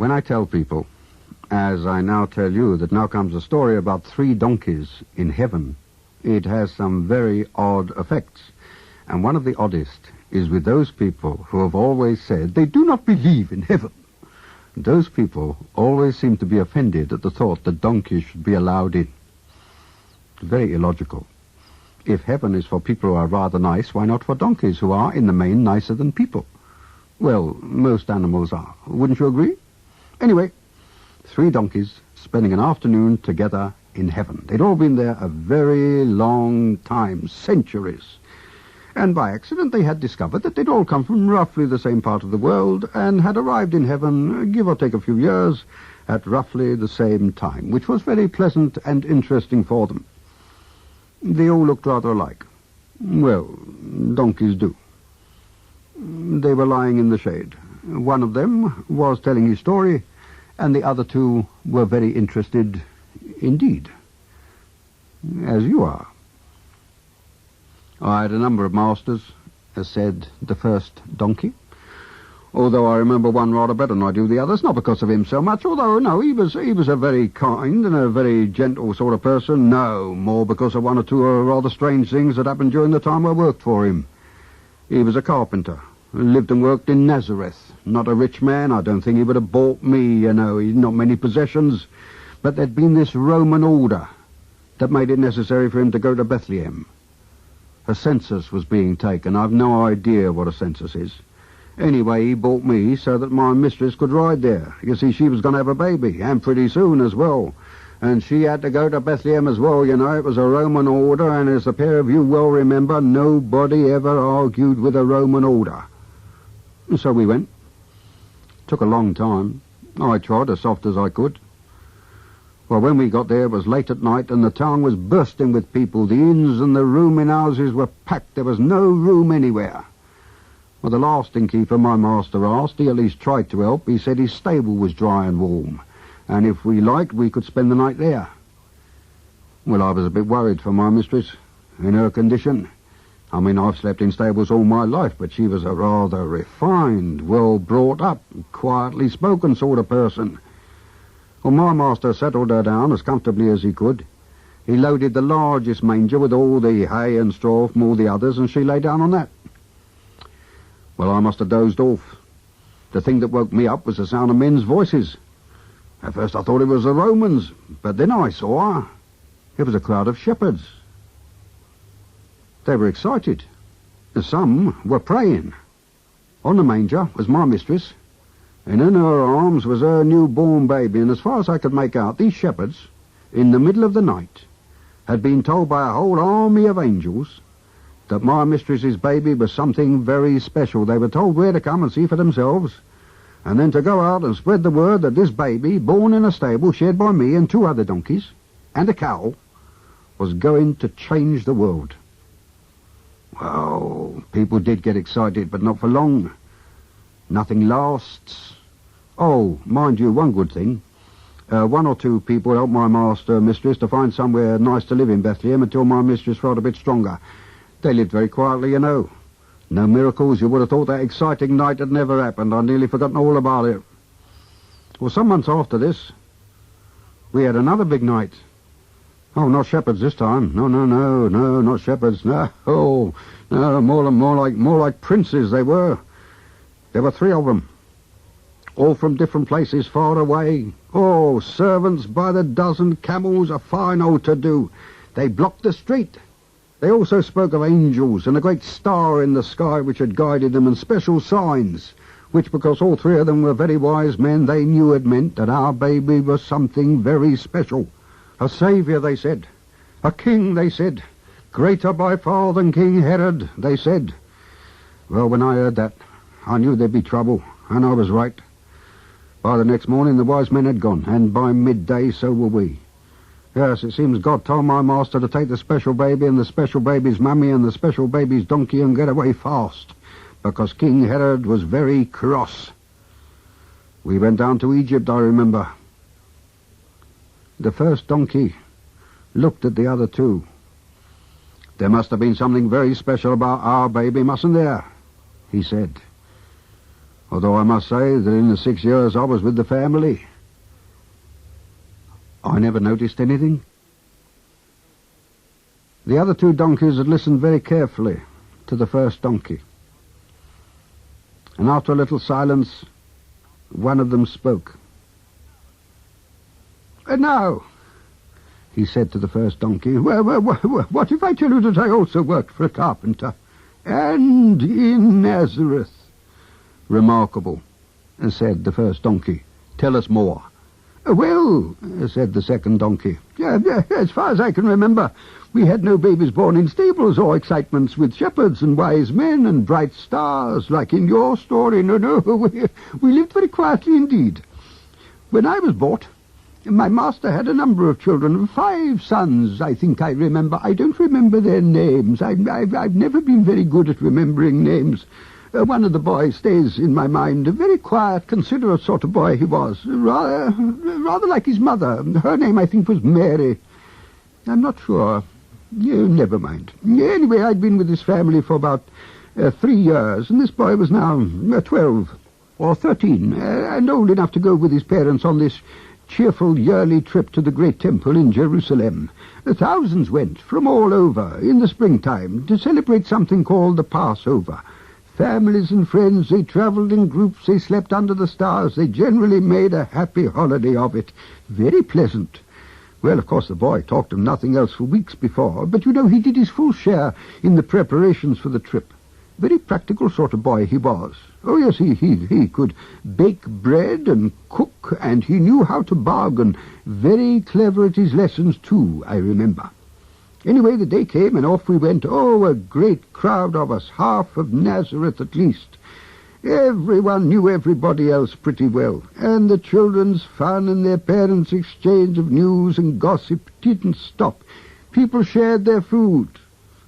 When I tell people, as I now tell you, that now comes a story about 3 donkeys in heaven, it has some very odd effects. And one of the oddest is with those people who have always said they do not believe in heaven. Those people always seem to be offended at the thought that donkeys should be allowed in. Very illogical. If heaven is for people who are rather nice, why not for donkeys who are, in the main, nicer than people? Well, most animals are. Wouldn't you agree? Anyway, 3 donkeys spending an afternoon together in heaven. They'd all been there a very long time, centuries. And by accident they had discovered that they'd all come from roughly the same part of the world and had arrived in heaven, give or take a few years, at roughly the same time, which was very pleasant and interesting for them. They all looked rather alike. Well, donkeys do. They were lying in the shade. One of them was telling his story, and the other 2 were very interested indeed, as you are. I had a number of masters, as said the first donkey, although I remember one rather better than I do the others, not because of him so much, although, no, he was a very kind and a very gentle sort of person. No, more because of 1 or 2 rather strange things that happened during the time I worked for him. He was a carpenter, lived and worked in Nazareth. Not a rich man. I don't think he would have bought me, you know. He'd not many possessions. But there'd been this Roman order that made it necessary for him to go to Bethlehem. A census was being taken. I've no idea what a census is. Anyway, he bought me so that my mistress could ride there. You see, she was going to have a baby, and pretty soon as well. And she had to go to Bethlehem as well, you know. It was a Roman order, and as the pair of you well remember, nobody ever argued with a Roman order. And so we went. Took a long time. I tried as soft as I could. Well, when we got there, it was late at night, and the town was bursting with people. The inns and the rooming houses were packed. There was no room anywhere. Well, the last innkeeper my master asked, he at least tried to help. He said his stable was dry and warm, and if we liked, we could spend the night there. Well, I was a bit worried for my mistress, in her condition. I mean, I've slept in stables all my life, but she was a rather refined, well-brought-up, quietly spoken sort of person. Well, my master settled her down as comfortably as he could. He loaded the largest manger with all the hay and straw from all the others, and she lay down on that. Well, I must have dozed off. The thing that woke me up was the sound of men's voices. At first I thought it was the Romans, but then I saw it was a crowd of shepherds. They were excited. Some were praying. On the manger was my mistress, and in her arms was her newborn baby, and as far as I could make out, these shepherds, in the middle of the night, had been told by a whole army of angels that my mistress's baby was something very special. They were told where to come and see for themselves, and then to go out and spread the word that this baby, born in a stable shared by me and 2 other donkeys, and a cow, was going to change the world. Well, people did get excited, but not for long. Nothing lasts. Oh, mind you, one good thing. 1 or 2 people helped my mistress to find somewhere nice to live in Bethlehem until my mistress felt a bit stronger. They lived very quietly, you know. No miracles. You would have thought that exciting night had never happened. I'd nearly forgotten all about it. Well, some months after this, we had another big night. Oh, not shepherds this time. No, not shepherds. No, more like princes they were. There were 3 of them, all from different places far away. Oh, servants by the dozen, camels, a fine old to-do. They blocked the street. They also spoke of angels and a great star in the sky which had guided them, and special signs, which, because all 3 of them were very wise men, they knew it meant that our baby was something very special. A saviour, they said. A king, they said. Greater by far than King Herod, they said. Well, when I heard that, I knew there'd be trouble, and I was right. By the next morning, the wise men had gone, and by midday, so were we. Yes, it seems God told my master to take the special baby and the special baby's mummy and the special baby's donkey and get away fast, because King Herod was very cross. We went down to Egypt, I remember. The first donkey looked at the other 2. There must have been something very special about our baby, mustn't there? He said. although I must say that in the 6 years I was with the family, I never noticed anything. The other 2 donkeys had listened very carefully to the first donkey. And after a little silence, one of them spoke. "And now," he said to the first donkey, what if I tell you that I also worked for a carpenter, and in Nazareth?" "Remarkable," said the first donkey. "Tell us more." "Well," said the second donkey, "as far as I can remember, we had no babies born in stables or excitements with shepherds and wise men and bright stars, like in your story. No, we lived very quietly indeed. When I was bought, my master had a number of children, 5 sons, I think I remember. I don't remember their names. I've never been very good at remembering names. One of the boys stays in my mind, a very quiet, considerate sort of boy he was, rather like his mother. Her name, I think, was Mary. I'm not sure. Never mind. Anyway, I'd been with this family for about 3 years, and this boy was now 12 or 13, and old enough to go with his parents on this cheerful yearly trip to the great temple in Jerusalem. Thousands went from all over in the springtime to celebrate something called the Passover. Families and friends, they travelled in groups, they slept under the stars, they generally made a happy holiday of it. Very pleasant. Well, of course, the boy talked of nothing else for weeks before, but he did his full share in the preparations for the trip. Very practical sort of boy he was. Oh, yes, he could bake bread and cook, and he knew how to bargain. Very clever at his lessons, too, I remember. Anyway, the day came, and off we went. Oh, a great crowd of us, half of Nazareth at least. Everyone knew everybody else pretty well, and the children's fun and their parents' exchange of news and gossip didn't stop. People shared their food,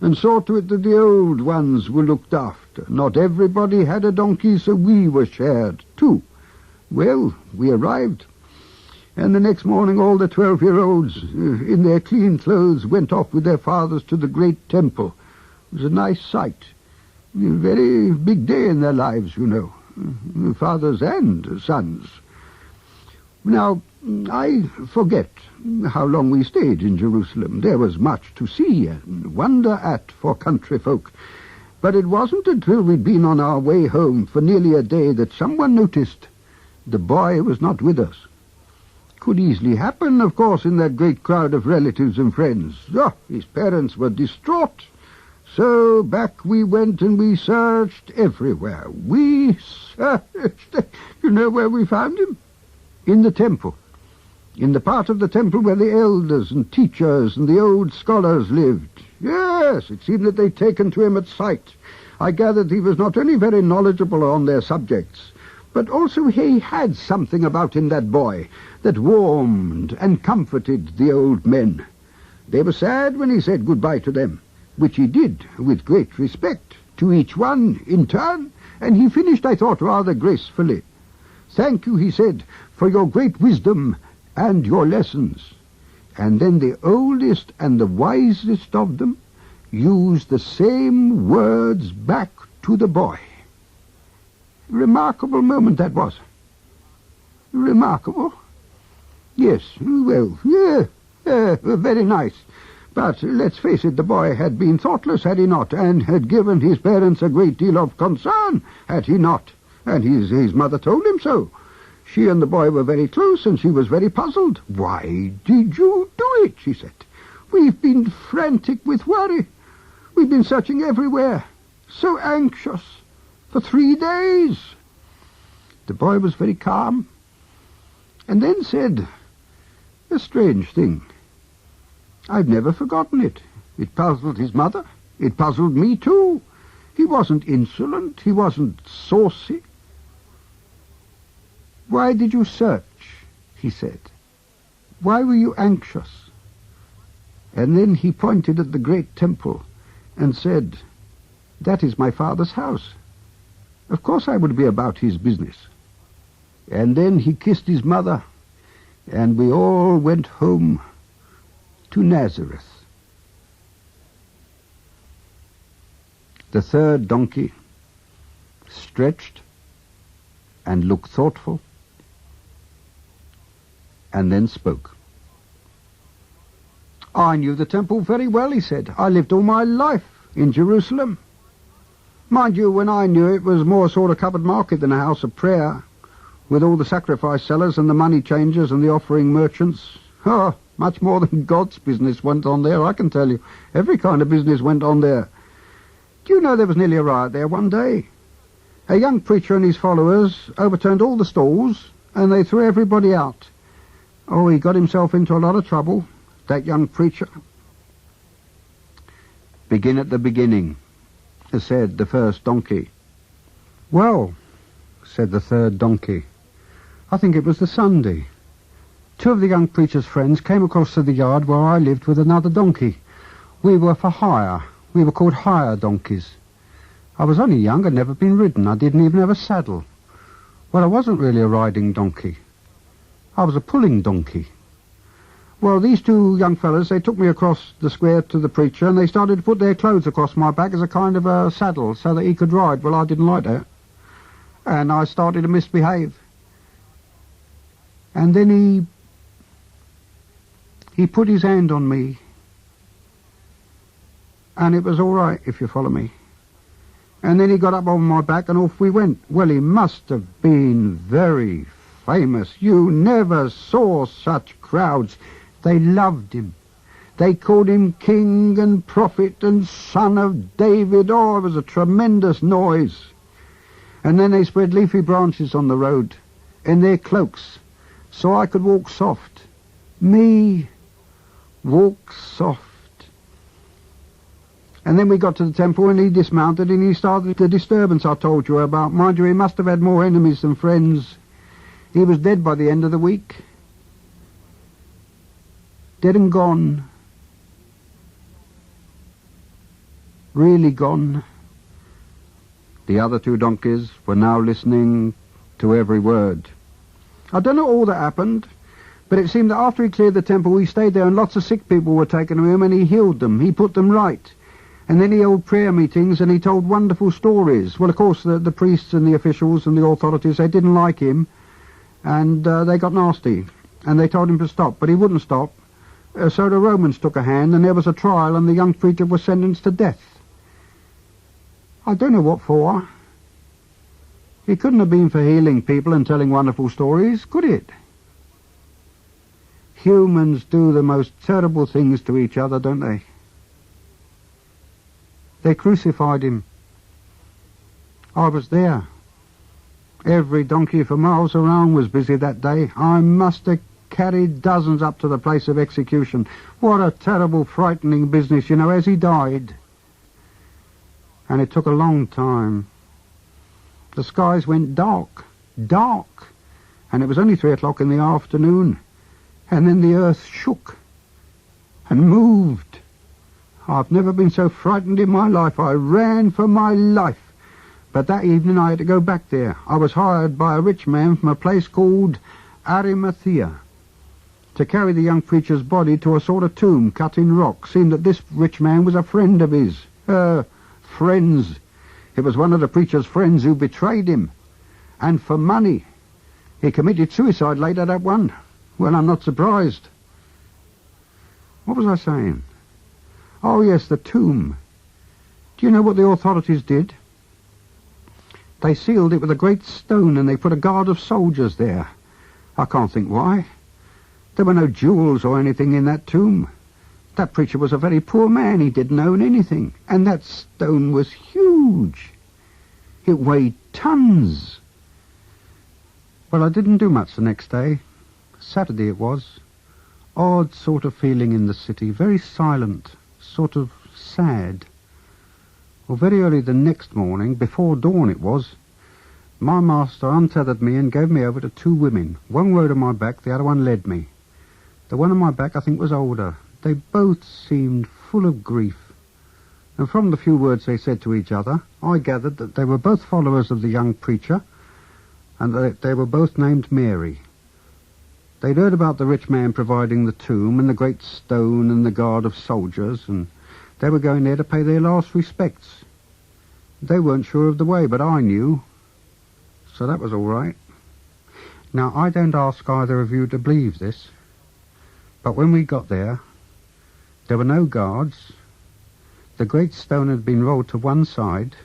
and saw to it that the old ones were looked after. Not everybody had a donkey, so we were shared, too. Well, we arrived, and the next morning all the 12-year-olds, in their clean clothes, went off with their fathers to the great temple. It was a nice sight. A very big day in their lives, fathers and sons. Now, I forget how long we stayed in Jerusalem. There was much to see and wonder at for country folk. But it wasn't until we'd been on our way home for nearly a day that someone noticed the boy was not with us. Could easily happen, of course, in that great crowd of relatives and friends. His parents were distraught. So back we went and we searched everywhere. We searched. You know where we found him? In the temple. In the part of the temple where the elders and teachers and the old scholars lived. Yes, it seemed that they'd taken to him at sight. I gathered he was not only very knowledgeable on their subjects, but also he had something about him, that boy, that warmed and comforted the old men. They were sad when he said goodbye to them, which he did with great respect to each one in turn, and he finished, I thought, rather gracefully. "Thank you," he said, "for your great wisdom and your lessons." And then the oldest and the wisest of them used the same words back to the boy. Remarkable moment that was. Remarkable? Yes, well, very nice. But let's face it, the boy had been thoughtless, had he not, and had given his parents a great deal of concern, had he not? And his mother told him so. She and the boy were very close, and she was very puzzled. "Why did you do it?" she said. "We've been frantic with worry. We've been searching everywhere. So anxious. For 3 days." The boy was very calm, and then said a strange thing. I've never forgotten it. It puzzled his mother. It puzzled me, too. He wasn't insolent. He wasn't saucy. "Why did you search?" he said. "Why were you anxious?" And then he pointed at the great temple and said, "That is my father's house. Of course I would be about his business." And then he kissed his mother, and we all went home to Nazareth. The third donkey stretched and looked thoughtful, and then spoke. "I knew the temple very well," he said. "I lived all my life in Jerusalem. Mind you, when I knew it was more a sort of covered market than a house of prayer, with all the sacrifice sellers and the money changers and the offering merchants. Oh, much more than God's business went on there, I can tell you. Every kind of business went on there. Do you know there was nearly a riot there one day? A young preacher and his followers overturned all the stalls, and they threw everybody out. Oh, he got himself into a lot of trouble, that young preacher." "Begin at the beginning," said the first donkey. "Well," said the third donkey, "I think it was the Sunday. Two of the young preacher's friends came across to the yard where I lived with another donkey. We were for hire. We were called hire donkeys. I was only young, I'd never been ridden. I didn't even have a saddle. Well, I wasn't really a riding donkey. I was a pulling donkey. Well, these two young fellas, they took me across the square to the preacher, and they started to put their clothes across my back as a kind of a saddle so that he could ride. Well, I didn't like that, and I started to misbehave. And then he put his hand on me, and it was all right, if you follow me. And then he got up on my back and off we went. Well, he must have been very famous. You never saw such crowds. They loved him. They called him king and prophet and son of David. Oh, it was a tremendous noise. And then they spread leafy branches on the road in their cloaks so I could walk soft. Me, walk soft. And then we got to the temple and he dismounted and he started the disturbance I told you about. Mind you, he must have had more enemies than friends. He was dead by the end of the week. Dead and gone. Really gone." The other two donkeys were now listening to every word. I don't know all that happened, but it seemed that after he cleared the temple, he stayed there and lots of sick people were taken to him and he healed them. He put them right. And then he held prayer meetings and he told wonderful stories. Well, of course, the priests and the officials and the authorities, they didn't like him, and they got nasty, and they told him to stop, but he wouldn't stop. So the Romans took a hand, and there was a trial, and the young preacher was sentenced to death. I don't know what for. It couldn't have been for healing people and telling wonderful stories, could it? Humans do the most terrible things to each other, don't they? They crucified him. I was there. Every donkey for miles around was busy that day. I must have carried dozens up to the place of execution. What a terrible, frightening business, you know, as he died. And it took a long time. The skies went dark, and it was only 3 o'clock in the afternoon. And then the earth shook and moved. I've never been so frightened in my life. I ran for my life. But that evening I had to go back there. I was hired by a rich man from a place called Arimathea to carry the young preacher's body to a sort of tomb cut in rock. Seemed that this rich man was a friend of his. Friends. It was one of the preacher's friends who betrayed him. And for money. He committed suicide later, that one. Well, I'm not surprised. What was I saying? Oh, yes, the tomb. Do you know what the authorities did? They sealed it with a great stone and they put a guard of soldiers there. I can't think why. There were no jewels or anything in that tomb. That preacher was a very poor man. He didn't own anything. And that stone was huge. It weighed tons. Well, I didn't do much the next day. Saturday it was. Odd sort of feeling in the city. Very silent. Sort of sad. Well, very early the next morning, before dawn it was, my master untethered me and gave me over to 2 women. One rode on my back, the other one led me. The one on my back I think was older. They both seemed full of grief. And from the few words they said to each other, I gathered that they were both followers of the young preacher, and that they were both named Mary. They'd heard about the rich man providing the tomb and the great stone and the guard of soldiers, and they were going there to pay their last respects. They weren't sure of the way, but I knew. So that was all right. Now, I don't ask either of you to believe this, but when we got there were no guards, the great stone had been rolled to one side,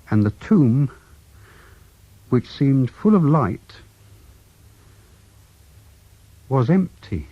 and the tomb, which seemed full of light, was empty.